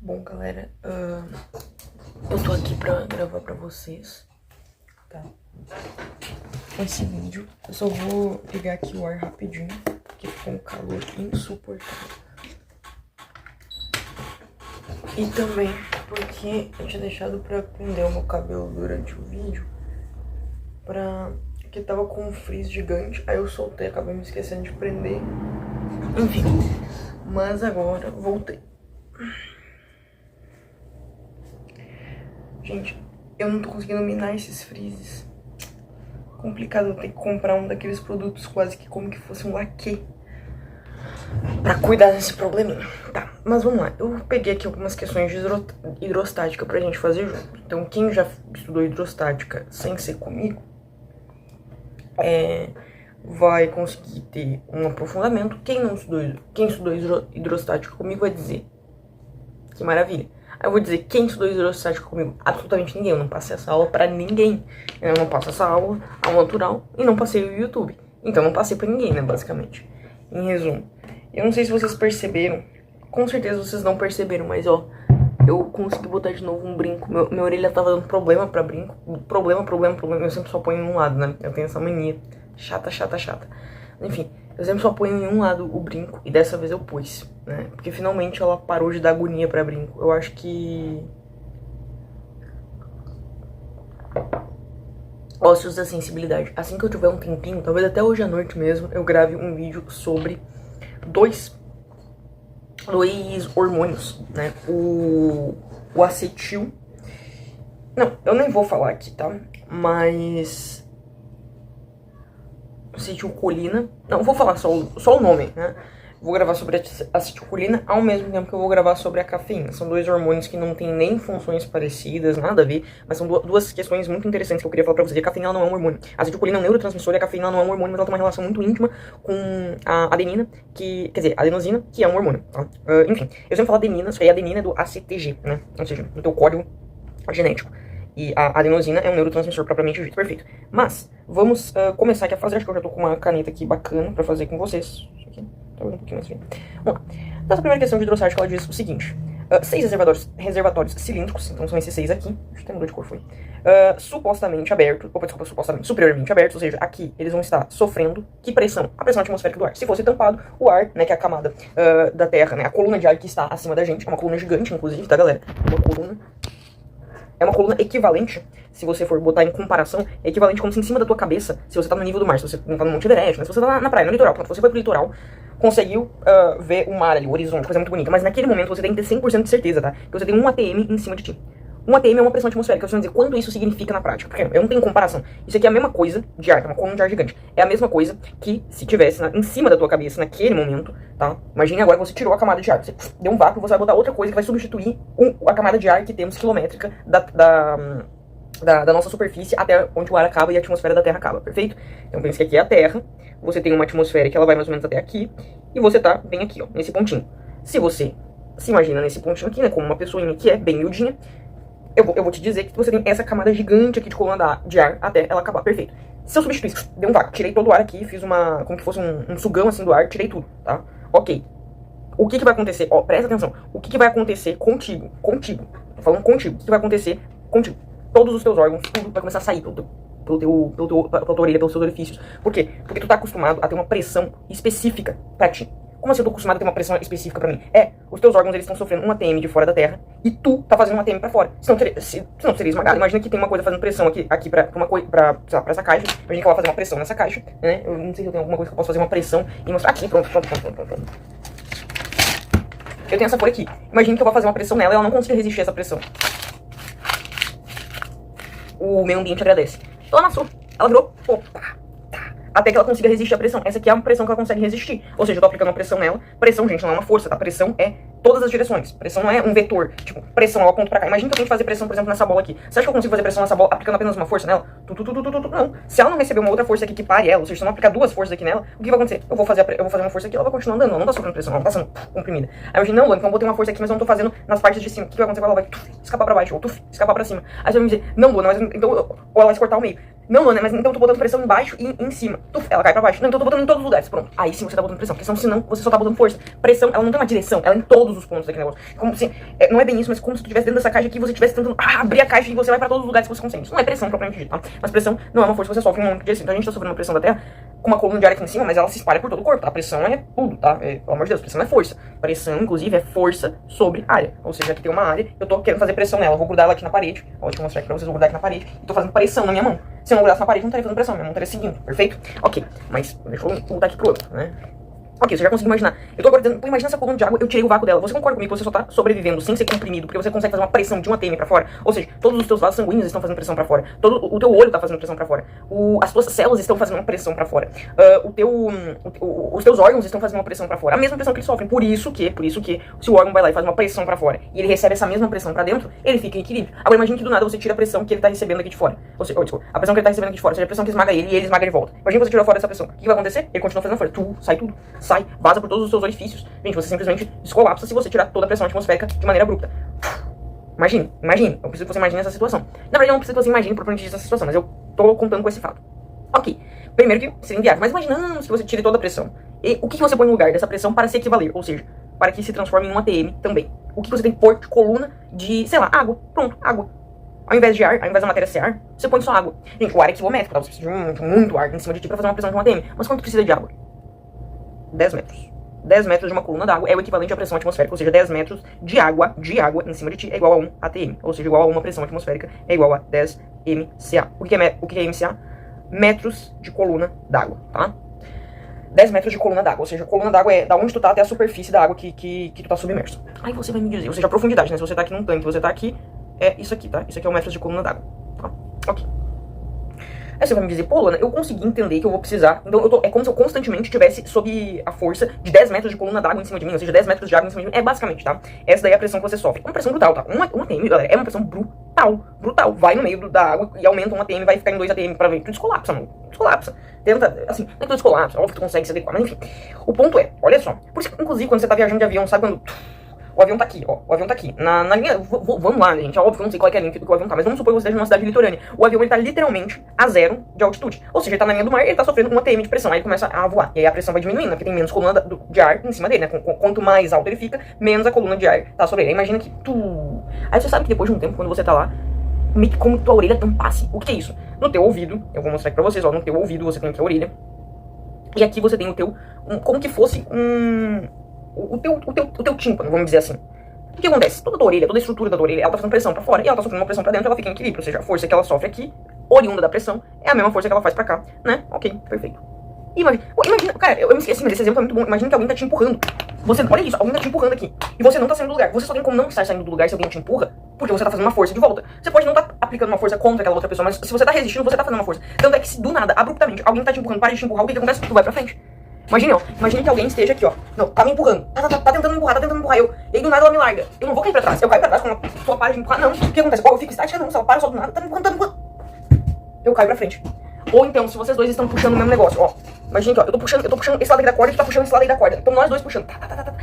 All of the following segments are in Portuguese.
Bom, galera, eu tô aqui pra gravar pra vocês, tá? Esse vídeo. Eu só vou ligar aqui o ar rapidinho, porque ficou um calor insuportável. E também porque eu tinha deixado pra prender o meu cabelo durante o vídeo, porque tava com um frizz gigante, aí eu soltei, acabei me esquecendo de prender. Enfim, mas agora voltei. Gente, eu não tô conseguindo minar esses freezes. Complicado, eu ter que comprar um daqueles produtos quase que como que fosse um laque pra cuidar desse probleminha. Tá, mas vamos lá. Eu peguei aqui algumas questões de hidrostática pra gente fazer junto. Então, quem já estudou hidrostática sem ser comigo, vai conseguir ter um aprofundamento. Quem estudou hidrostática comigo vai dizer que maravilha. Aí eu vou dizer, quem estudou hidrostática comigo? Absolutamente ninguém. Eu não passei essa aula pra ninguém. Eu não passo essa aula ao natural e não passei o YouTube. Então não passei pra ninguém, né, basicamente. Em resumo, eu não sei se vocês perceberam. Com certeza vocês não perceberam, mas ó, eu consegui botar de novo um brinco. Minha orelha tava dando problema pra brinco. Problema. Eu sempre só ponho em um lado, né? Eu tenho essa mania. Chata. Enfim, eu sempre só ponho em um lado o brinco e dessa vez eu pus, né? Porque finalmente ela parou de dar agonia pra brinco. Eu acho que... ósseos da sensibilidade. Assim que eu tiver um tempinho, talvez até hoje à noite mesmo, eu grave um vídeo sobre dois hormônios, né? O acetil... Não, eu nem vou falar aqui, tá? Mas... acetilcolina. Não, vou falar só o nome, né? Vou gravar sobre a acetilcolina ao mesmo tempo que eu vou gravar sobre a cafeína. São dois hormônios que não têm nem funções parecidas, nada a ver, mas são duas questões muito interessantes que eu queria falar pra vocês. A cafeína ela não é um hormônio. A acetilcolina é um neurotransmissor e a cafeína não é um hormônio, mas ela tem uma relação muito íntima com a adenina, a adenosina, que é um hormônio, tá? Enfim, eu sempre falo adenina, só que a adenina é do ACTG, né? Ou seja, do teu código genético. E a adenosina é um neurotransmissor propriamente dito, perfeito. Mas, vamos começar aqui a fazer. Acho que eu já tô com uma caneta aqui bacana pra fazer com vocês. Isso aqui, tá um pouquinho mais frio. Vamos lá. Nessa primeira questão de hidrostática, ela diz o seguinte. 6 reservatórios cilíndricos, então são esses 6 aqui. Deixa eu ter mudou de cor, foi. Supostamente abertos, superiormente abertos, ou seja, aqui eles vão estar sofrendo que pressão? A pressão atmosférica do ar. Se fosse tampado, o ar, né, que é a camada da Terra, né, a coluna de ar que está acima da gente, é uma coluna gigante, inclusive, tá, galera? É uma coluna equivalente, se você for botar em comparação, é equivalente como se em cima da tua cabeça, se você tá no nível do mar, se você não tá no Monte Everest, né, se você tá na praia, no litoral, quando você foi pro litoral, conseguiu ver o mar ali, o horizonte, coisa muito bonita, mas naquele momento você tem que ter 100% de certeza, tá, que você tem 1 atm em cima de ti. 1 atm é uma pressão atmosférica, você vai dizer quanto isso significa na prática, porque eu não tenho comparação. Isso aqui é a mesma coisa de ar, é uma coluna de ar gigante. É a mesma coisa que se tivesse em cima da tua cabeça naquele momento, tá? Imagine agora que você tirou a camada de ar, você deu um vácuo, você vai botar outra coisa que vai substituir a camada de ar que temos quilométrica da nossa superfície até onde o ar acaba e a atmosfera da Terra acaba, perfeito? Então pense que aqui é a Terra, você tem uma atmosfera que ela vai mais ou menos até aqui, e você tá bem aqui, ó, nesse pontinho. Se você se imagina nesse pontinho aqui, né, como uma pessoinha que é bem miudinha, eu vou te dizer que você tem essa camada gigante aqui de coluna de ar até ela acabar, perfeito. Se eu substituísse, dei um vácuo, tirei todo o ar aqui, fiz como que fosse um sugão assim do ar, tirei tudo, tá? Ok. O que vai acontecer? Ó, presta atenção. O que vai acontecer contigo? Tô falando contigo. O que vai acontecer contigo? Todos os teus órgãos, tudo vai começar a sair pela tua orelha, pelos seus orifícios. Por quê? Porque tu tá acostumado a ter uma pressão específica pra ti. Como assim eu tô acostumado a ter uma pressão específica pra mim? Os teus órgãos, eles estão sofrendo um ATM de fora da Terra e tu tá fazendo um ATM pra fora. Senão tu seria esmagado. Imagina que tem uma coisa fazendo pressão aqui pra essa caixa. Imagina que ela vai fazer uma pressão nessa caixa, né? Eu não sei se eu tenho alguma coisa que eu posso fazer uma pressão e mostrar aqui. Pronto. Eu tenho essa folha aqui. Imagina que eu vou fazer uma pressão nela e ela não consiga resistir a essa pressão. O meio ambiente agradece. Ela amassou. Ela virou... opa! Até que ela consiga resistir à pressão. Essa aqui é uma pressão que ela consegue resistir. Ou seja, eu tô aplicando uma pressão nela. Pressão, gente, não é uma força, tá? Pressão é todas as direções. Pressão não é um vetor. Tipo, pressão, ela aponta pra cá. Imagina que eu tenho que fazer pressão, por exemplo, nessa bola aqui. Você acha que eu consigo fazer pressão nessa bola aplicando apenas uma força nela? Não. Se ela não receber uma outra força aqui que pare ela, ou seja, se eu não aplicar 2 forças aqui nela, o que vai acontecer? Eu vou fazer uma força aqui, ela vai continuar andando. Ela não tá sofrendo pressão, ela tá sendo comprimida. Aí eu imagino, não, então eu botei uma força aqui, mas eu não tô fazendo nas partes de cima. O que vai acontecer? Ela vai escapar pra baixo, ou escapar pra cima. Aí você vai me dizer, não, Luana, mas então... ou ela vai se cortar ao meio. Não, Luana, mas então eu tô botando pressão embaixo e em cima. Ela cai pra baixo. Não, então eu tô botando em todos os lugares. Pronto. Aí sim você tá botando pressão. Porque senão você só tá botando força. Pressão, ela não tem uma direção. Ela é em todos todos os pontos daquele negócio. Como se, não é bem isso, mas como se tu estivesse dentro dessa caixa aqui e você estivesse tentando abrir a caixa e você vai pra todos os lugares que você consegue. Isso não é pressão propriamente dita, tá? Mas pressão não é uma força que você sofre em um monte de assim. Então a gente tá sofrendo uma pressão da Terra com uma coluna de ar aqui em cima, mas ela se espalha por todo o corpo, tá? A pressão é tudo, tá? Pelo amor de Deus, pressão é força. Pressão, inclusive, é força sobre área. Ou seja, aqui tem uma área, eu tô querendo fazer pressão nela, eu vou grudar ela aqui na parede. Ó, deixa eu mostrar aqui pra vocês, vou grudar aqui na parede. E tô fazendo pressão na minha mão. Se eu não grudasse na parede, não estaria fazendo pressão, minha mão estaria seguindo, perfeito? Ok, mas deixa eu voltar aqui pro outro, né? Ok, você já conseguiu imaginar. Eu tô agora dizendo, pô, imagina essa coluna de água, eu tirei o vácuo dela. Você concorda comigo que você só tá sobrevivendo sem ser comprimido, porque você consegue fazer uma pressão de 1 atm pra fora? Ou seja, todos os teus vasos sanguíneos estão fazendo pressão pra fora. Todo o teu olho tá fazendo pressão pra fora. As tuas células estão fazendo uma pressão pra fora. Os teus órgãos estão fazendo uma pressão pra fora. A mesma pressão que eles sofrem. Por isso que, se o órgão vai lá e faz uma pressão pra fora, e ele recebe essa mesma pressão pra dentro, ele fica em equilíbrio. Agora imagine que do nada você tira a pressão que ele tá recebendo aqui de fora. Ou seja, desculpa, a pressão que ele tá recebendo aqui de fora, ou seja, a pressão que esmaga ele e ele esmaga de volta. Imagina que você tirou fora essa pressão. O que vai acontecer? Ele continua fazendo força. Sai, vaza por todos os seus orifícios. Gente, você simplesmente descolapsa se você tirar toda a pressão atmosférica de maneira abrupta. Imagine. Eu preciso que você imagine essa situação. Na verdade, eu não preciso que você imagine propriamente essa situação, mas eu tô contando com esse fato. Ok. Primeiro que seria inviável, mas imaginamos que você tire toda a pressão. E o que você põe no lugar dessa pressão para se equivaler? Ou seja, para que se transforme em um ATM também. O que você tem que pôr de coluna de, sei lá, água. Pronto, água. Ao invés de ar, ao invés da matéria ser ar, você põe só água. Gente, o ar é quilométrico, tá? Você precisa de muito ar em cima de ti pra fazer uma pressão de um ATM. Mas quanto precisa de água? 10 metros. 10 metros de uma coluna d'água é o equivalente à pressão atmosférica, ou seja, 10 metros de água em cima de ti é igual a 1 ATM, ou seja, igual a uma pressão atmosférica é igual a 10 MCA. O que é MCA? Metros de coluna d'água, tá? 10 metros de coluna d'água, ou seja, a coluna d'água é da onde tu tá até a superfície da água que tu tá submerso. Aí você vai me dizer, ou seja, a profundidade, né? Se você tá aqui num tanque, você tá aqui, é isso aqui, tá? Isso aqui é o metros de coluna d'água, tá? Ok. Aí você vai me dizer, pô, Luana, eu consegui entender que eu vou precisar. Então é como se eu constantemente estivesse sob a força de 10 metros de coluna d'água em cima de mim, ou seja, 10 metros de água em cima de mim. É basicamente, tá? Essa daí é a pressão que você sofre. É uma pressão brutal, tá? Uma ATM, galera, é uma pressão brutal. Vai no meio da água e aumenta um ATM, vai ficar em 2 ATM pra ver. Tu descolapsa, mano. Descolapsa. Tenta, assim, não é que tu descolapsa, óbvio que tu consegue se adequar, mas enfim. O ponto é, olha só. Por isso que, inclusive, quando você tá viajando de avião, sabe quando... O avião tá aqui, ó. O avião tá aqui. Na linha. Vamos lá, gente. É óbvio que eu não sei qual é a linha que o avião tá. Mas vamos supor que você esteja numa cidade litorânea. O avião ele tá literalmente a 0 de altitude. Ou seja, ele tá na linha do mar e ele tá sofrendo com uma ATM de pressão. Aí ele começa a voar. E aí a pressão vai diminuindo, porque tem menos coluna de ar em cima dele, né? Quanto mais alto ele fica, menos a coluna de ar tá sobre ele. Aí imagina que Aí você sabe que depois de um tempo, quando você tá lá, meio que como tua orelha tampasse. O que é isso? No teu ouvido, eu vou mostrar aqui pra vocês, ó. No teu ouvido você tem aqui a orelha. E aqui você tem o teu. Como que fosse o teu tímpano, vamos dizer assim. O que acontece? Toda a tua orelha, toda a estrutura da tua orelha, ela tá fazendo pressão pra fora e ela tá sofrendo uma pressão pra dentro, ela fica em equilíbrio. Ou seja, a força que ela sofre aqui, oriunda da pressão, é a mesma força que ela faz pra cá, né? Ok, perfeito. Imagina, cara, eu me esqueci, mas esse exemplo é muito bom. Imagina que alguém tá te empurrando. Olha isso, alguém tá te empurrando aqui. E você não tá saindo do lugar. Você só tem como não estar saindo do lugar se alguém te empurra, porque você tá fazendo uma força de volta. Você pode não tá aplicando uma força contra aquela outra pessoa, mas se você tá resistindo, você tá fazendo uma força. Tanto é que se do nada, abruptamente, alguém tá te empurrando, para de te empurrar, o que acontece? Tu vai pra frente. Imagine que alguém esteja aqui, ó. Não, tá me empurrando. Tá tentando me empurrar, E aí do nada ela me larga. Eu não vou cair pra trás. Eu caio pra trás quando a pessoa para de me empurrar. Não. O que acontece? Ou eu fico estática, não. Se ela para só do nada, tá me empurrando. Eu caio pra frente. Ou então, se vocês dois estão puxando o mesmo negócio, ó. Imagina que, ó, eu tô puxando esse lado aqui da corda e tu tá puxando esse lado aí da corda. Então nós dois puxando.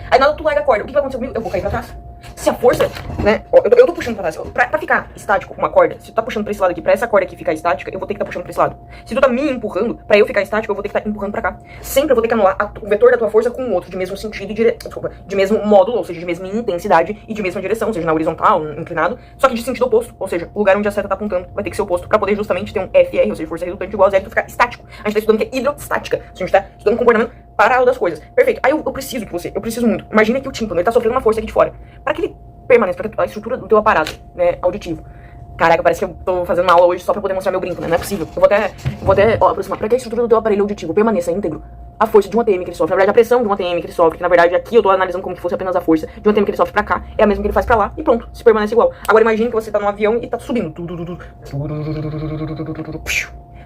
Aí nada tu larga a corda. O que vai acontecer comigo? Eu vou cair pra trás. Se a força, né? Ó, eu tô puxando pra trás. Pra ficar estático com uma corda, se tu tá puxando pra esse lado aqui, pra essa corda aqui ficar estática, eu vou ter que tá puxando pra esse lado. Se tu tá me empurrando, pra eu ficar estático, eu vou ter que tá empurrando pra cá. Sempre eu vou ter que anular o vetor da tua força com o outro, de mesmo sentido e de mesmo módulo, ou seja, de mesma intensidade e de mesma direção, ou seja, na horizontal, inclinado, só que de sentido oposto. Ou seja, o lugar onde a seta tá apontando vai ter que ser oposto pra poder justamente ter um FR, ou seja, força resultante igual a zero e tu ficar estático. A gente tá estudando que é hidrostática. A gente tá estudando comportamento paralelo das coisas. Perfeito. Aí eu preciso eu preciso muito. Imagina que o tímpano, ele tá sofrendo uma força aqui de fora. Pra que ele permaneça, pra que a estrutura do teu aparato, né, auditivo. Caraca, parece que eu tô fazendo uma aula hoje só pra poder mostrar meu brinco, né? Não é possível. Eu vou até aproximar. Pra que a estrutura do teu aparelho auditivo permaneça íntegro, a força de um ATM que ele sofre, na verdade a pressão de um ATM que ele sofre, que na verdade aqui eu tô analisando como que fosse apenas a força de um ATM que ele sofre pra cá, é a mesma que ele faz pra lá, e pronto, se permanece igual. Agora imagine que você tá num avião e tá subindo.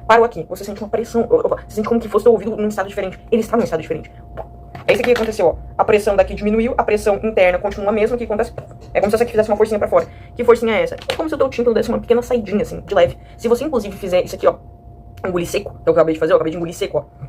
Parou aqui, você sente uma pressão, você sente como que fosse teu ouvido num estado diferente. Ele está num estado diferente. É isso aqui que aconteceu, ó. A pressão daqui diminuiu, a pressão interna continua a mesma. O que acontece? É como se essa aqui fizesse uma forcinha pra fora. Que forcinha é essa? É como se o teu tímpano desse uma pequena saidinha, assim, de leve. Se você, inclusive, fizer isso aqui, ó, engolir seco, que eu acabei de fazer, eu acabei de engolir seco, ó.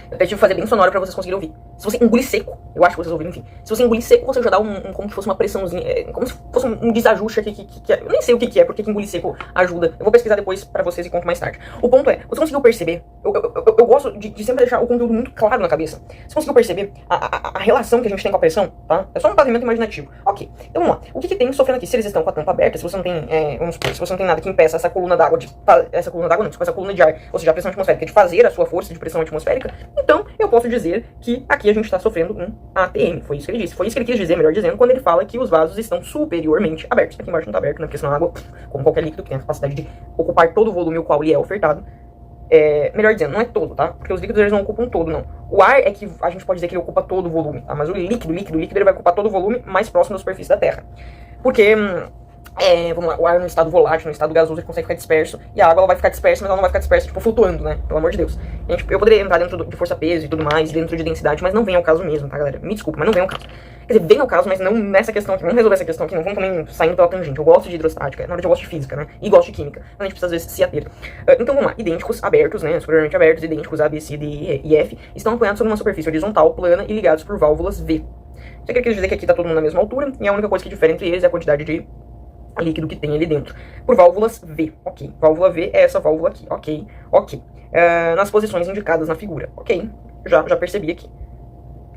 Eu até tive que fazer bem sonoro pra vocês conseguirem ouvir. Se você engolir seco, eu acho que vocês ouviram, enfim. Se você engolir seco, você já dá como se fosse uma pressãozinha, como se fosse um desajuste aqui, que eu nem sei o que é, porque que engolir seco ajuda. Eu vou pesquisar depois pra vocês e conto mais tarde. O ponto é, você conseguiu perceber? Eu gosto de sempre deixar o conteúdo muito claro na cabeça. Você conseguiu perceber a relação que a gente tem com a pressão? tá? É só um pavimento imaginativo. Ok, então vamos lá. O que tem sofrendo aqui? Se eles estão com a tampa aberta, se você não tem, vamos supor, se você não tem nada que impeça essa coluna d'água essa coluna d'água não, essa coluna de ar, ou seja, a pressão atmosférica de fazer a sua força de pressão atmosférica, então eu posso dizer que aqui a gente está sofrendo um ATM. Foi isso que ele disse. Foi isso que ele quis dizer, melhor dizendo, quando ele fala que os vasos estão superiormente abertos. Aqui embaixo não está aberto, né? Porque senão a água, como qualquer líquido que tem a capacidade de ocupar todo o volume o qual lhe é ofertado, melhor dizendo, não é todo, tá? Porque os líquidos eles não ocupam todo, não. O ar é que a gente pode dizer que ele ocupa todo o volume, tá? Mas o líquido ele vai ocupar todo o volume mais próximo da superfície da Terra. Porque, vamos lá, o ar no estado volátil, no estado gasoso, ele consegue ficar disperso, e a água ela vai ficar dispersa, mas ela não vai ficar dispersa, tipo, flutuando, né? Pelo amor de Deus. Eu poderia entrar dentro de força-peso e tudo mais, dentro de densidade, mas não vem ao caso mesmo, tá, galera? Me desculpa, mas não vem ao caso. Quer dizer, vem ao caso, mas não nessa questão aqui. Vamos resolver essa questão aqui, não vamos também saindo pela tangente. Eu gosto de hidrostática, na verdade eu gosto de física, né? E gosto de química. Então a gente precisa às vezes se ater. Então vamos lá, idênticos, abertos, né? Superiormente abertos, idênticos A, B, C, D, E e F, estão apoiados sobre uma superfície horizontal, plana e ligados por válvulas V. Isso aqui quer dizer que aqui tá todo mundo na mesma altura, e a única coisa que difere entre eles é a quantidade de líquido que tem ali dentro. Por válvulas V, ok. Válvula V é essa válvula aqui, ok, ok. Nas posições indicadas na figura, ok. Já percebi aqui.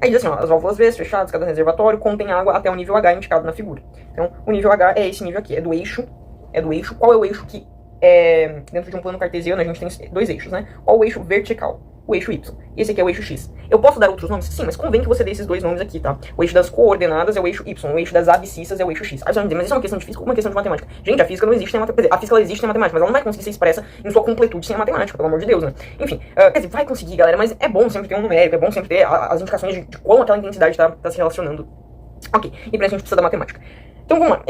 Aí diz assim, ó, as válvulas V fechadas, cada reservatório contém água até o nível H indicado na figura. Então, o nível H é esse nível aqui, é do eixo. Qual é o eixo que, dentro de um plano cartesiano, a gente tem dois eixos, né? Qual é o eixo vertical? O eixo Y. E esse aqui é o eixo X. Eu posso dar outros nomes? Sim, mas convém que você dê esses dois nomes aqui, tá? O eixo das coordenadas é o eixo Y, o eixo das abscissas é o eixo X. Aí você vai dizer, mas isso é uma questão de física ou uma questão de matemática? Gente, a física não existe sem matemática. A física ela existe sem matemática, mas ela não vai conseguir ser expressa em sua completude sem a matemática, pelo amor de Deus, né? Enfim, quer dizer, vai conseguir, galera, mas é bom sempre ter um numérico, é bom sempre ter as indicações de como aquela intensidade tá se relacionando. Ok, e pra isso a gente precisa da matemática. Então vamos lá,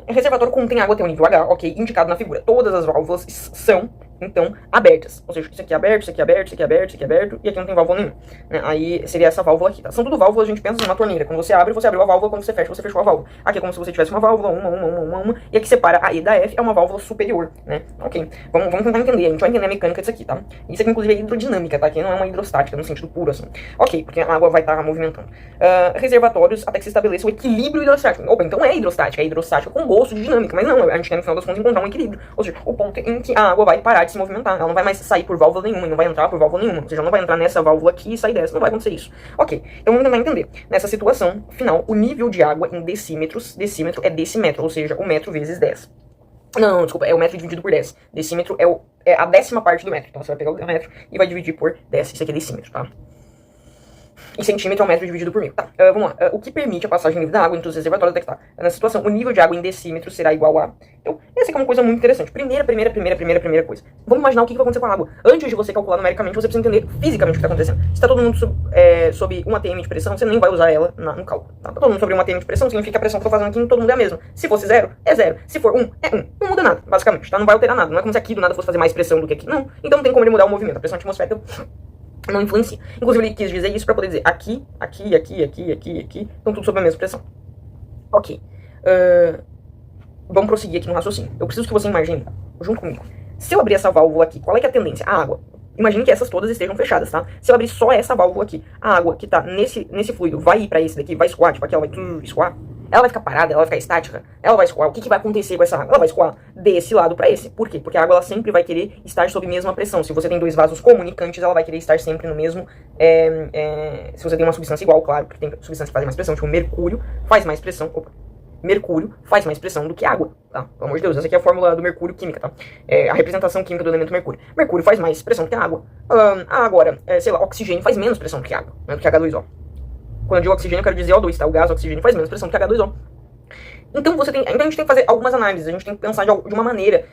reservatório contém água até o nível H, ok, indicado na figura. Todas as válvulas são, então, abertas. Ou seja, isso aqui é aberto, isso aqui é aberto, isso aqui é aberto, isso aqui é aberto, e aqui não tem válvula nenhuma. Aí seria essa válvula aqui, tá? São tudo válvulas, a gente pensa numa torneira. Quando você abre, você abriu a válvula, quando você fecha, você fechou a válvula. Aqui é como se você tivesse uma válvula, uma, e aqui separa a E da F, é uma válvula superior, né? Ok, vamos tentar entender, a gente vai entender a mecânica disso aqui, tá? Isso aqui, inclusive, é hidrodinâmica, tá? Aqui não é uma hidrostática, no sentido puro, assim. Ok, porque a água vai estar movimentando. Reservatórios até que se estabeleça o equilíbrio hidrostático. Opa, então é hidrostática com gosto de dinâmica, mas não, a gente quer no final das contas encontrar um equilíbrio. Ou seja, o ponto em que a água vai parar de se movimentar, ela não vai mais sair por válvula nenhuma, não vai entrar por válvula nenhuma, ou seja, não vai entrar nessa válvula aqui e sair dessa, não vai acontecer isso. Ok, então vamos tentar entender. Nessa situação, final, o nível de água em decímetros, decímetro é decímetro, ou seja, o metro vezes 10. Não, desculpa, é o metro dividido por 10. Decímetro é a 10ª parte do metro, então você vai pegar o metro e vai dividir por 10, isso aqui é decímetro, tá? E centímetro é um metro dividido por 1000. Tá, vamos lá. O que permite a passagem livre da água entre os reservatórios até que tá. Nessa situação, o nível de água em decímetros será igual a... Então, essa aqui é uma coisa muito interessante. Primeira coisa. Vamos imaginar o que vai acontecer com a água. Antes de você calcular numericamente, você precisa entender fisicamente o que está acontecendo. Se está todo mundo sob 1 atm de pressão, você nem vai usar ela no cálculo. Tá? Tá todo mundo sobre 1 atm de pressão, significa que a pressão que eu tô fazendo aqui, todo mundo é a mesma. Se fosse 0, é 0. Se for 1, é 1. Não muda nada, basicamente. Tá? Não vai alterar nada. Não é como se aqui do nada fosse fazer mais pressão do que aqui. Não. Então não tem como ele mudar o movimento. A pressão atmosférica não influencia. Inclusive ele quis dizer isso para poder dizer aqui, estão tudo sob a mesma pressão. Ok. Vamos prosseguir aqui no raciocínio. Eu preciso que você imagine, junto comigo. Se eu abrir essa válvula aqui, qual é que é a tendência? A água. Imagine que essas todas estejam fechadas, tá? Se eu abrir só essa válvula aqui, a água que tá nesse fluido vai ir pra esse daqui, vai escoar, tipo aqui ela vai escoar. Ela vai ficar parada, ela vai ficar estática, ela vai escoar. O que vai acontecer com essa água? Ela vai escoar desse lado pra esse. Por quê? Porque a água ela sempre vai querer estar sob a mesma pressão. Se você tem dois vasos comunicantes, ela vai querer estar sempre no mesmo... se você tem uma substância igual, claro, porque tem substâncias que fazem mais pressão, tipo mercúrio faz mais pressão... Mercúrio faz mais pressão do que água, tá? Pelo amor de Deus, essa aqui é a fórmula do mercúrio química, tá? A representação química do elemento mercúrio. Mercúrio faz mais pressão do que a água. Agora, sei lá, oxigênio faz menos pressão do que água, né? Do que H2O. Quando eu digo oxigênio, eu quero dizer O2, tá? O gás oxigênio faz menos pressão do que H2O. Então a gente tem que fazer algumas análises, a gente tem que pensar de uma maneira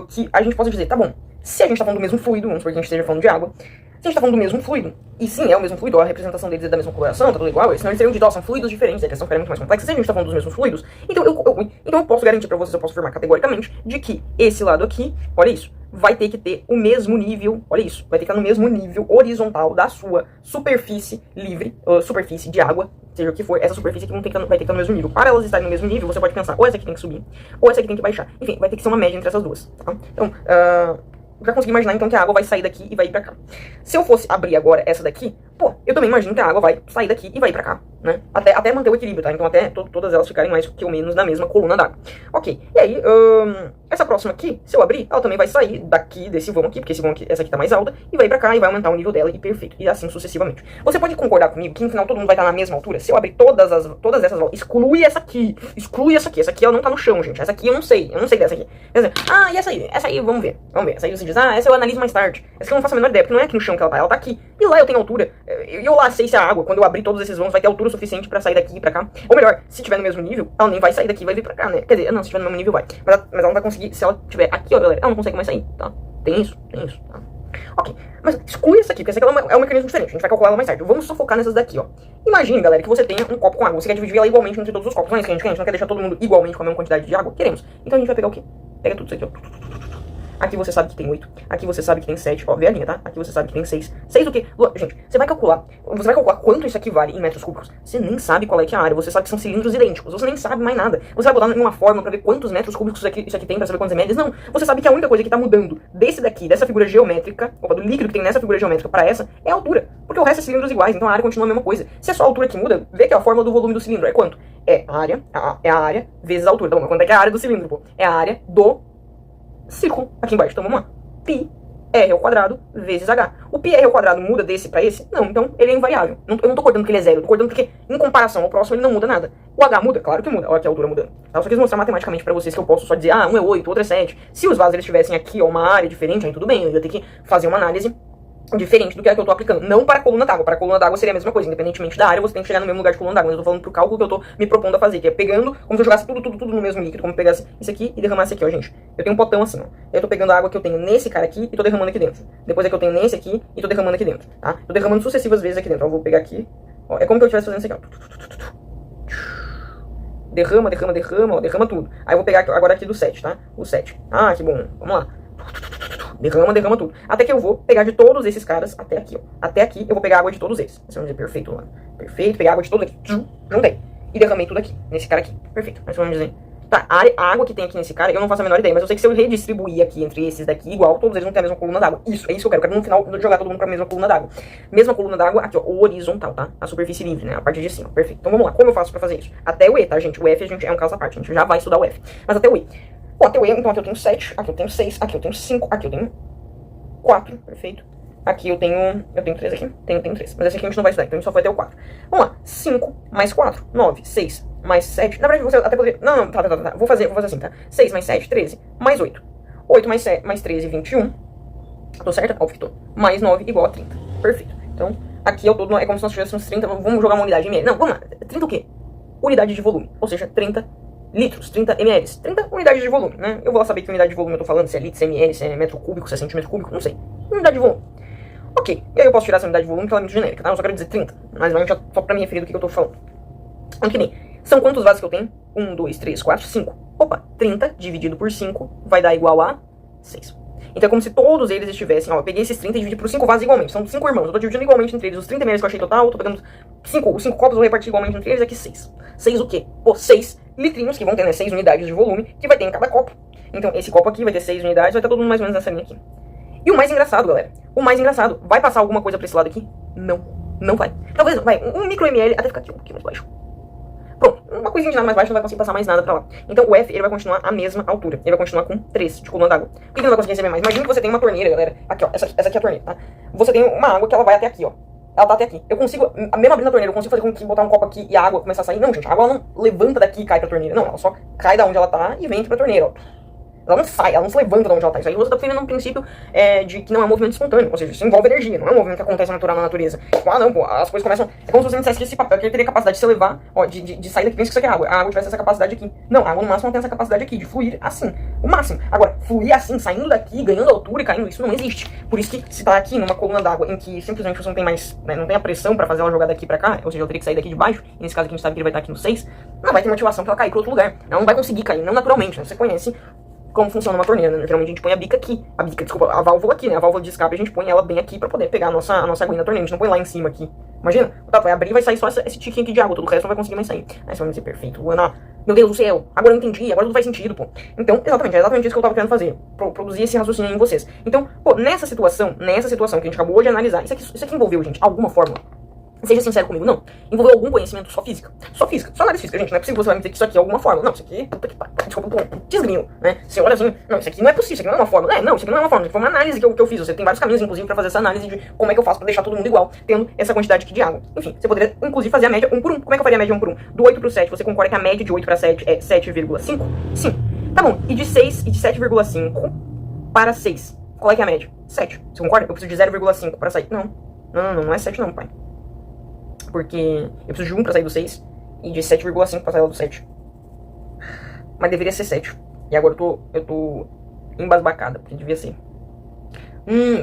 que a gente possa dizer, tá bom, se a gente tá falando do mesmo fluido, vamos supor que a gente esteja falando de água, se a gente tá falando do mesmo fluido, e sim, é o mesmo fluido, a representação deles é da mesma coloração, tá tudo igual, senão eles seriam de são fluidos diferentes, a questão ficaria muito mais complexa. Se a gente tá falando dos mesmos fluidos, então eu posso garantir pra vocês, eu posso afirmar categoricamente, de que esse lado aqui, olha isso, vai ter que ter o mesmo nível, olha isso, vai ter que estar no mesmo nível horizontal da sua superfície livre, superfície de água, seja o que for, essa superfície aqui vai ter que estar no mesmo nível. Para elas estarem no mesmo nível, você pode pensar, ou essa aqui tem que subir, ou essa aqui tem que baixar. Enfim, vai ter que ser uma média entre essas duas, tá? Então, já consegui imaginar então que a água vai sair daqui e vai ir pra cá. Se eu fosse abrir agora essa daqui, pô, eu também imagino que a água vai sair daqui e vai ir pra cá, né? Até manter o equilíbrio, tá? Então até todas elas ficarem mais ou menos na mesma coluna d'água. Ok, e aí, essa próxima aqui, se eu abrir, ela também vai sair daqui desse vão aqui, porque esse vão aqui, essa aqui tá mais alta, e vai ir pra cá e vai aumentar o nível dela, e perfeito, e assim sucessivamente. Você pode concordar comigo que no final todo mundo vai estar na mesma altura? Se eu abrir todas essas voltas, exclui essa aqui essa aqui ela não tá no chão, gente, essa aqui eu não sei dessa aqui. Quer dizer, e essa aí, vamos ver, essa aí você diz, essa eu analiso mais tarde, essa aqui eu não faço a menor ideia, porque não é aqui no chão que ela tá aqui, e lá eu tenho altura, e eu lá sei se a água, quando eu abrir todos esses vãos, vai ter altura suficiente pra sair daqui e pra cá, ou melhor, se tiver no mesmo nível, ela nem vai sair daqui, vai vir pra cá, né, quer dizer, não, se tiver no mesmo nível vai, mas ela não vai conseguir, se ela tiver aqui, ó galera, ela não consegue mais sair, tá, tem isso, tá. Ok, mas exclui essa aqui, porque essa aqui é um mecanismo diferente, a gente vai calcular ela mais tarde. Vamos só focar nessas daqui, ó. Imagine, galera, que você tenha um copo com água, você quer dividir ela igualmente entre todos os copos, não é isso que a gente não quer deixar todo mundo igualmente com a mesma quantidade de água? Queremos. Então a gente vai pegar o quê? Pega tudo isso aqui, ó. Aqui você sabe que tem 8, aqui você sabe que tem 7, ó, vê a linha, tá? Aqui você sabe que tem 6. 6 o quê? Gente, você vai calcular quanto isso aqui vale em metros cúbicos. Você nem sabe qual é que é a área, você sabe que são cilindros idênticos, você nem sabe mais nada. Você vai botar em uma fórmula pra ver quantos metros cúbicos isso aqui tem, pra saber quantos ml. Não, você sabe que a única coisa que tá mudando desse daqui, dessa figura geométrica, do líquido que tem nessa figura geométrica pra essa, é a altura. Porque o resto é cilindros iguais, então a área continua a mesma coisa. Se é só a altura que muda, vê que a fórmula do volume do cilindro é quanto? É a área vezes a altura. Então, quanto é que é a área do cilindro, pô? É a área do círculo aqui embaixo. Então vamos lá. Pi r ao quadrado vezes h. O pi r ao quadrado muda desse pra esse? Não, então ele é invariável. Eu não tô cortando porque ele é zero, eu tô cortando porque em comparação ao próximo ele não muda nada. O h muda? Claro que muda. Olha aqui a altura mudando. Eu só quis mostrar matematicamente pra vocês que eu posso só dizer, um é 8, outro é 7. Se os vasos eles estivessem aqui, ó, uma área diferente, aí tudo bem, eu ia ter que fazer uma análise diferente do que é que eu tô aplicando. Não para a coluna d'água. Para a coluna d'água seria a mesma coisa. Independentemente da área, você tem que chegar no mesmo lugar de coluna d'água. Mas eu tô falando pro cálculo que eu tô me propondo a fazer, que é pegando, como se eu jogasse tudo no mesmo líquido, como pegasse isso aqui e derramasse aqui, ó, gente. Eu tenho um potão assim, ó. Eu tô pegando a água que eu tenho nesse cara aqui e tô derramando aqui dentro. Depois é que eu tenho nesse aqui e tô derramando aqui dentro, tá? Tô derramando sucessivas vezes aqui dentro. Ó, eu vou pegar aqui. Ó, é como que eu estivesse fazendo isso aqui, ó. Derrama, ó, derrama tudo. Aí eu vou pegar agora aqui do 7, tá? O 7. Que bom. Vamos lá. Derrama tudo. Até que eu vou pegar de todos esses caras até aqui, ó. Até aqui eu vou pegar água de todos esses. Você vai dizer, perfeito, mano. Perfeito, pegar água de todos aqui. Juntei. E derramei tudo aqui, nesse cara aqui. Perfeito. Mas vamos dizer. Tá, a água que tem aqui nesse cara, eu não faço a menor ideia. Mas eu sei que se eu redistribuir aqui entre esses daqui igual, todos eles vão ter a mesma coluna d'água. Isso, é isso que eu quero. Eu quero no final jogar todo mundo pra mesma coluna d'água. Mesma coluna d'água aqui, ó, horizontal, tá? A superfície livre, né? A parte de cima. Perfeito. Então vamos lá. Como eu faço pra fazer isso? Até o E, tá, gente? O F a gente é um caso à parte. A gente já vai estudar o F. Mas até o E. Bom, até o E, então aqui eu tenho 7, aqui eu tenho 6, aqui eu tenho 5, aqui eu tenho 4, perfeito. Aqui eu tenho 3 aqui, tenho 3. Mas esse aqui a gente não vai estudar, então a gente só vai ter o 4. Vamos lá, 5 mais 4, 9, 6 mais 7. Na verdade você até poderia, não, tá. Vou fazer assim, tá? 6 mais 7, 13, mais 8. 8 mais 7, mais 13, 21. Tô certo? Óbvio que tô. Mais 9 igual a 30. Perfeito. Então, aqui é o todo, é como se nós tivéssemos 30, vamos jogar uma unidade em ml. Não, vamos lá, 30 o quê? Unidade de volume, ou seja, 30 litros, 30 ml, 30 unidades de volume, né? Eu vou lá saber que unidade de volume eu tô falando, se é litro, se é ml, se é metro cúbico, se é centímetro cúbico, não sei. Unidade de volume. Ok, e aí eu posso tirar essa unidade de volume que ela é muito genérica, tá? Eu só quero dizer 30, mas vai só pra me referir do que eu tô falando. Ano que vem, são quantos vasos que eu tenho? 1, 2, 3, 4, 5. Opa, 30 dividido por 5 vai dar igual a 6. Então é como se todos eles estivessem, ó, eu peguei esses 30 e dividi por 5 vasos igualmente, são 5 irmãos, eu tô dividindo igualmente entre eles, os 30 ml que eu achei total, eu tô pegando os 5 copos, eu vou repartir igualmente entre eles, aqui 6. 6 o quê? Pô, 6 litrinhos, que vão ter, né, 6 unidades de volume, que vai ter em cada copo. Então esse copo aqui vai ter 6 unidades, vai estar todo mundo mais ou menos nessa linha aqui. E o mais engraçado, galera, vai passar alguma coisa pra esse lado aqui? Não vai. Talvez, vai, um micro ml até ficar aqui um pouquinho mais baixo. Pronto, uma coisinha de nada mais baixo não vai conseguir passar mais nada pra lá. Então o F, ele vai continuar a mesma altura. Ele vai continuar com 3 de coluna d'água. Por que ele não vai conseguir receber mais? Imagina que você tem uma torneira, galera. Aqui, ó, essa aqui é a torneira, tá? Você tem uma água que ela vai até aqui, ó. Ela tá até aqui. Eu consigo, mesmo abrindo a torneira, eu consigo fazer com que botar um copo aqui e a água começar a sair? Não, gente, a água ela não levanta daqui e cai pra torneira. Não, ela só cai da onde ela tá e vem aqui pra torneira, ó. Ela não sai, ela não se levanta de onde ela tá. Isso aí você tá defendendo um princípio de que não é um movimento espontâneo. Ou seja, isso envolve energia, não é um movimento que acontece natural na natureza. Tipo, não, pô, as coisas começam... É como se você me dissesse que esse papel aqui teria capacidade de se elevar, ó, de sair daqui, pensa que isso aqui é água. A água tivesse essa capacidade aqui. Não, a água no máximo não tem essa capacidade aqui, de fluir assim. O máximo. Agora, fluir assim, saindo daqui, ganhando altura e caindo, isso não existe. Por isso que se tá aqui numa coluna d'água em que simplesmente você não tem mais, né, não tem a pressão pra fazer ela jogar daqui pra cá, ou seja, eu teria que sair daqui de baixo, e nesse caso aqui a gente sabe que ele vai estar aqui no 6, não vai ter motivação pra ela cair pra outro lugar. Ela não vai conseguir cair, não naturalmente, né? Você conhece como funciona uma torneira, né? Geralmente a gente põe a bica aqui, desculpa, a válvula aqui, né? A válvula de escape a gente põe ela bem aqui pra poder pegar a nossa aguinha na torneira, a gente não põe lá em cima aqui. Imagina, tá, vai abrir e vai sair só esse tiquinho aqui de água, todo o resto não vai conseguir mais sair. Aí você vai me dizer, perfeito, Luana, meu Deus do céu, agora eu entendi, agora tudo faz sentido, pô. Então, exatamente, é exatamente isso que eu tava querendo fazer, produzir esse raciocínio em vocês. Então, pô, nessa situação que a gente acabou de analisar, isso aqui envolveu, gente, alguma forma. Seja sincero comigo, não. Envolveu algum conhecimento só física. Só física. Só análise física, gente. Não é possível você vai me dizer que isso aqui é alguma fórmula. Não, isso aqui, puta que pariu. Desculpa, desgrinho, né? Você olha assim, não, isso aqui não é possível, isso aqui não é uma fórmula. Não, isso aqui não é uma fórmula. Isso aqui foi uma análise que eu fiz. Você tem vários caminhos, inclusive, pra fazer essa análise de como é que eu faço pra deixar todo mundo igual, tendo essa quantidade aqui de água. Enfim, você poderia, inclusive, fazer a média 1 por 1. Como é que eu faria a média 1 por 1? Do 8 pro 7, você concorda que a média de 8 pra 7 é 7,5? Sim. Tá bom. E de 6 e de 7,5 para 6, qual é que é a média? 7. Você concorda? Eu preciso de 0,5 pra sair. Não é 7 não, pai. Porque eu preciso de 1 pra sair do 6 e de 7,5 pra sair do 7. Mas deveria ser 7. E agora eu tô embasbacada, porque devia ser.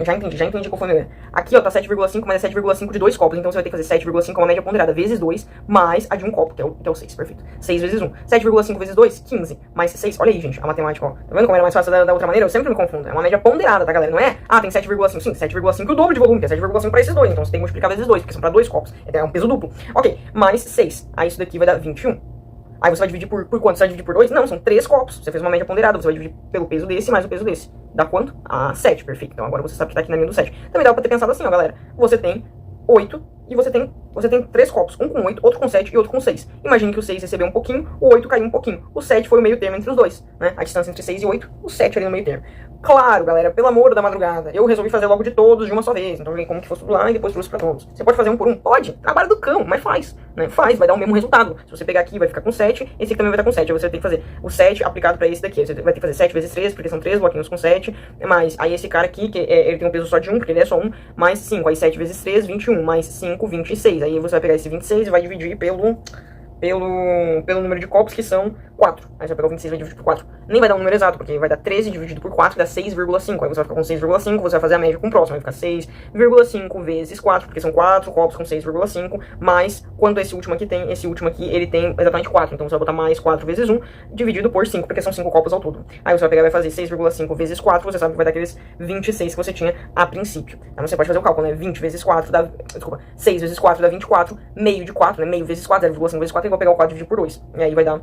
Já entendi qual foi o meu erro. Aqui, ó, tá 7,5, mas é 7,5 de 2 copos. Então você vai ter que fazer 7,5, uma média ponderada, vezes 2, mais a de um copo, que é o 6, perfeito. 6 vezes 1. 7,5 vezes 2, 15. Mais 6, olha aí, gente, a matemática, ó. Tá vendo como era mais fácil da outra maneira? Eu sempre me confundo. É uma média ponderada, tá, galera? Não é, tem 7,5. Sim, 7,5 e o dobro de volume, que é 7,5 pra esses dois. Então você tem que multiplicar vezes 2, porque são pra 2 copos. É um peso duplo. Ok, mais 6. Aí isso daqui vai dar 21. Aí você vai dividir por quanto? Você vai dividir por 2? Não, são 3 copos. Você fez uma média ponderada, você vai dividir pelo peso desse mais o peso desse. Dá quanto? 7, perfeito. Então agora você sabe que tá aqui na linha do 7. Também dá pra ter pensado assim, ó, galera. Você tem 8 e você tem 3 copos. Um com 8, outro com 7 e outro com 6. Imagine que o 6 recebeu um pouquinho, o 8 caiu um pouquinho. O 7 foi o meio termo entre os dois, né? A distância entre 6 e 8, o 7 ali no meio termo. Claro, galera, pelo amor da madrugada, eu resolvi fazer logo de todos de uma só vez. Então eu joguei como que fosse tudo lá e depois trouxe pra todos. Você pode fazer um por um? Pode. Trabalho do cão, mas faz, né? Faz, vai dar o mesmo resultado. Se você pegar aqui, vai ficar com 7, esse aqui também vai estar com 7. Aí você vai ter que fazer o 7 aplicado pra esse daqui. Você vai ter que fazer 7 vezes 3, porque são 3 bloquinhos com 7. Mas aí esse cara aqui, que ele tem um peso só de 1, porque ele é só 1, mais 5. Aí 7 vezes 3, 21, mais 5, 26. Aí você vai pegar esse 26 e vai dividir pelo número de copos, que são 4. Aí você vai pegar o 26 e vai dividir por 4. Nem vai dar um número exato, porque vai dar 13 dividido por 4, que dá 6,5. Aí você vai ficar com 6,5, você vai fazer a média com o próximo. Vai ficar 6,5 vezes 4, porque são 4 copos com 6,5, mais quanto esse último aqui tem. Esse último aqui, ele tem exatamente 4. Então você vai botar mais 4 vezes 1, dividido por 5, porque são 5 copos ao todo. Aí você vai pegar e vai fazer 6,5 vezes 4, você sabe que vai dar aqueles 26 que você tinha a princípio. Então você pode fazer o cálculo, né? 20 vezes 4 dá... Desculpa, 6 vezes 4 dá 24, meio de 4, né? Meio vezes 4, 0,5 vezes 4, e vou pegar o 4 e dividir por 2. E aí vai dar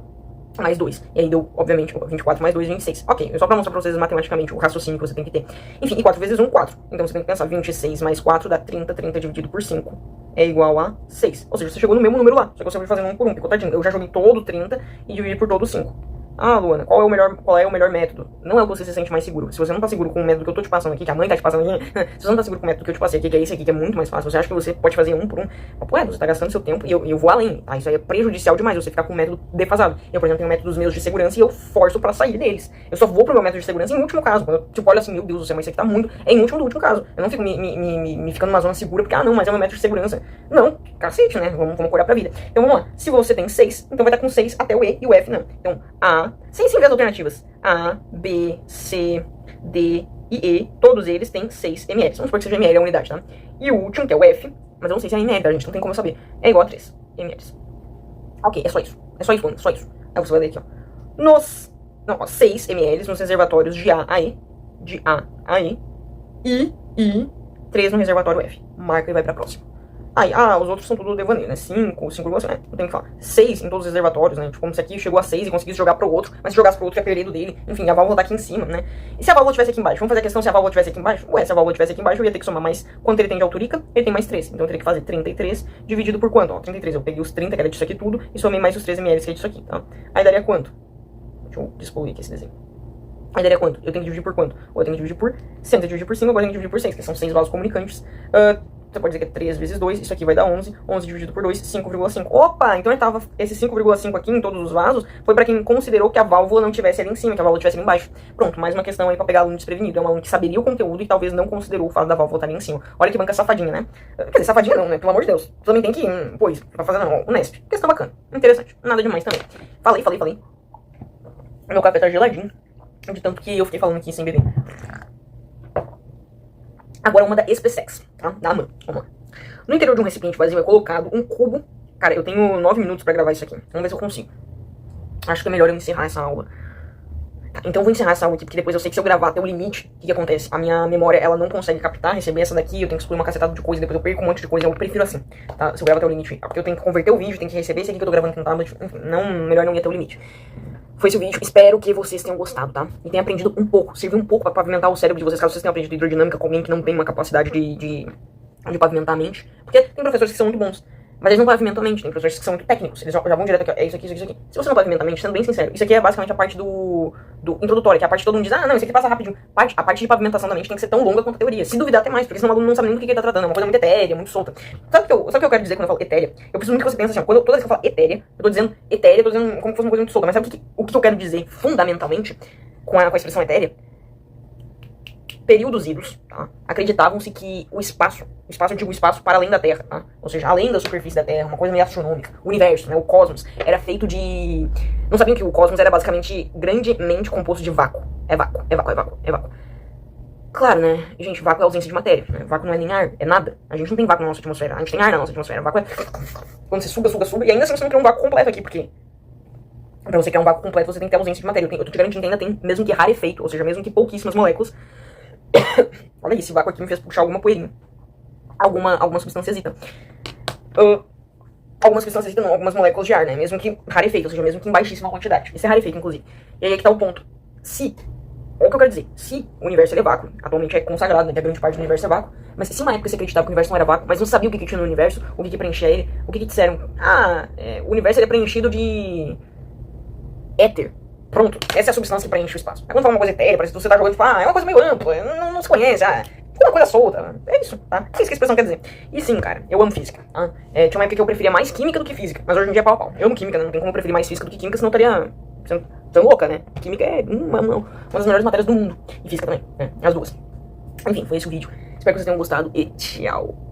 mais 2. E aí deu, obviamente, 24 mais 2, 26. Ok, só pra mostrar pra vocês matematicamente o raciocínio que você tem que ter. Enfim, e 4 vezes 1, 4. Então você tem que pensar, 26 mais 4 dá 30, 30 dividido por 5 é igual a 6. Ou seja, você chegou no mesmo número lá, só que você foi fazendo um por um, picotadinho. Eu já joguei todo 30 e dividi por todo 5. Luana, qual é o melhor método? Não é o que você se sente mais seguro. Se você não tá seguro com o método que eu tô te passando aqui, que a mãe tá te passando aqui, se você não tá seguro com o método que eu te passei aqui, que é esse aqui, que é muito mais fácil, você acha que você pode fazer um por um, mas, você tá gastando seu tempo e eu vou além, tá? Isso aí é prejudicial demais, você ficar com um método defasado. Eu, por exemplo, tenho métodos meus de segurança e eu forço pra sair deles. Eu só vou pro meu método de segurança em último caso. Quando eu, tipo, olho assim, meu Deus do céu, mas isso aqui tá muito... É em último do último caso. Eu não fico me ficando numa zona segura porque, não, mas é o meu método de segurança. Não, cacete, né? Vamos acordar pra vida. Então vamos lá. Se você tem 6, então vai estar com 6 até o E e o F não. Então, sem ver as alternativas. A, B, C, D e E, todos eles têm 6 ml. Vamos supor que seja ml a unidade, tá? E o último, que é o F, mas eu não sei se é ml, tá, gente? Não tem como eu saber. É igual a 3 ml. Ok, é só isso. É só isso, Ana, só isso. Aí você vai ler aqui, ó. 6 ml nos reservatórios de A a E. De A a E. E 3 no reservatório F. Marca e vai pra próxima. Aí, os outros são tudo devaneio, né? 5,5, né? Não tem que falar. 6 em todos os reservatórios, né? Tipo, como se aqui chegou a 6 e conseguisse jogar pro outro, mas se jogasse pro outro ia perder do dele. Enfim, a válvula tá aqui em cima, né? E se a válvula tivesse aqui embaixo? Vamos fazer a questão se a válvula tivesse aqui embaixo? Se a válvula tivesse aqui embaixo, eu ia ter que somar mais. Quanto ele tem de alturica? Ele tem mais 3. Então eu teria que fazer 33 dividido por quanto? 33. Eu peguei os 30, que era disso aqui tudo, e somei mais os 13 ml, que é disso aqui, tá? Aí daria quanto? Deixa eu despoluir aqui esse desenho. Aí daria quanto? Eu tenho que dividir por quanto? Ou eu tenho que dividir por 100, eu tenho que dividir por 5, agora eu tenho que dividir por 6, que são 6 vasos comunicantes. Você pode dizer que é 3 vezes 2, isso aqui vai dar 11, 11 dividido por 2, 5,5. Opa, então esse 5,5 aqui em todos os vasos foi pra quem considerou que a válvula não tivesse ali em cima, que a válvula tivesse ali embaixo. Pronto, mais uma questão aí pra pegar aluno desprevenido. É um aluno que saberia o conteúdo e talvez não considerou o fato da válvula estar ali em cima. Olha que banca safadinha, né? Quer dizer, safadinha não, né? Pelo amor de Deus. Você também tem que ir, pois, pra fazer não, o Nesp. Questão bacana, interessante, nada demais também. Falei. Meu café tá geladinho, de tanto que eu fiquei falando aqui sem beber. Agora uma da SpaceX, tá? Da mão, vamos lá. No interior de um recipiente vazio é colocado um cubo. Cara, eu tenho 9 minutos pra gravar isso aqui. Vamos ver se eu consigo. Acho que é melhor eu encerrar essa aula Então eu vou encerrar essa aula aqui, porque depois eu sei que se eu gravar até o limite, o que acontece? A minha memória, ela não consegue captar, receber essa daqui, eu tenho que excluir uma cacetada de coisa, depois eu perco um monte de coisa, eu prefiro assim, tá? Se eu gravar até o limite, porque eu tenho que converter o vídeo, tenho que receber esse aqui que eu tô gravando com o tablet, enfim, melhor não ir até o limite. Foi esse o vídeo, espero que vocês tenham gostado, tá? E tenham aprendido um pouco, serviu um pouco pra pavimentar o cérebro de vocês, caso vocês tenham aprendido hidrodinâmica com alguém que não tem uma capacidade de pavimentar a mente. Porque tem professores que são muito bons, mas eles não pavimentam a mente, tem professores que são muito técnicos, eles já vão direto aqui, ó, é isso aqui, isso aqui, isso aqui. Se você não pavimenta a mente, sendo bem sincero, isso aqui é basicamente a parte do introdutório, que é a parte que todo mundo diz, ah, não, isso aqui passa rapidinho. A parte de pavimentação da mente tem que ser tão longa quanto a teoria, se duvidar até mais, porque senão o aluno não sabe nem do que ele tá tratando, é uma coisa muito etérea, muito solta. Sabe o que eu quero dizer quando eu falo etérea? Eu preciso muito que você pense assim, ó, toda vez que eu falo etérea, eu tô dizendo etérea, eu tô dizendo como se fosse uma coisa muito solta, mas sabe o que eu quero dizer fundamentalmente com a expressão etérea? Períodos idos, tá? Acreditavam-se que o espaço, eu digo espaço para além da Terra, tá? Ou seja, além da superfície da Terra, uma coisa meio astronômica, o universo, né, o cosmos, era feito de... Não sabiam que o cosmos era basicamente grandemente composto de vácuo. É vácuo, é vácuo, é vácuo, é vácuo. Claro, né, gente, vácuo é ausência de matéria, né? Vácuo não é nem ar, é nada. A gente não tem vácuo na nossa atmosfera, a gente tem ar na nossa atmosfera. Vácuo é... Quando você suga, e ainda assim você não cria um vácuo completo aqui, porque... Pra você criar um vácuo completo, você tem que ter ausência de matéria. Eu tô te garantindo que ainda tem, mesmo que rarefeito, ou seja, mesmo que pouquíssimas moléculas. Olha esse vácuo aqui me fez puxar alguma poeirinha. Alguma substânciazita. Algumas substâncias não, algumas moléculas de ar, né? Mesmo que rarefeito, ou seja, mesmo que em baixíssima quantidade. Isso é rarefeito, inclusive. E aí é que tá o ponto. Olha o que eu quero dizer. Se o universo é vácuo, atualmente é consagrado, né? Que a grande parte do universo é vácuo. Mas se uma época você acreditava que o universo não era vácuo, mas não sabia o que tinha no universo, o que preenchia ele, o que disseram? O universo é preenchido de éter. Pronto, essa é a substância que preenche o espaço. Aí quando fala uma coisa etérea, parece que você tá jogando e fala, é uma coisa meio ampla, não se conhece, é uma coisa solta. É isso, tá? É isso que a expressão quer dizer. E sim, cara, eu amo física, tá? Tinha uma época que eu preferia mais química do que física, mas hoje em dia é pau a pau. Eu amo química, né? Não tem como eu preferir mais física do que química, senão eu estaria sendo tão louca, né? Química é uma das melhores matérias do mundo. E física também, né? As duas. Enfim, foi esse o vídeo. Espero que vocês tenham gostado e tchau.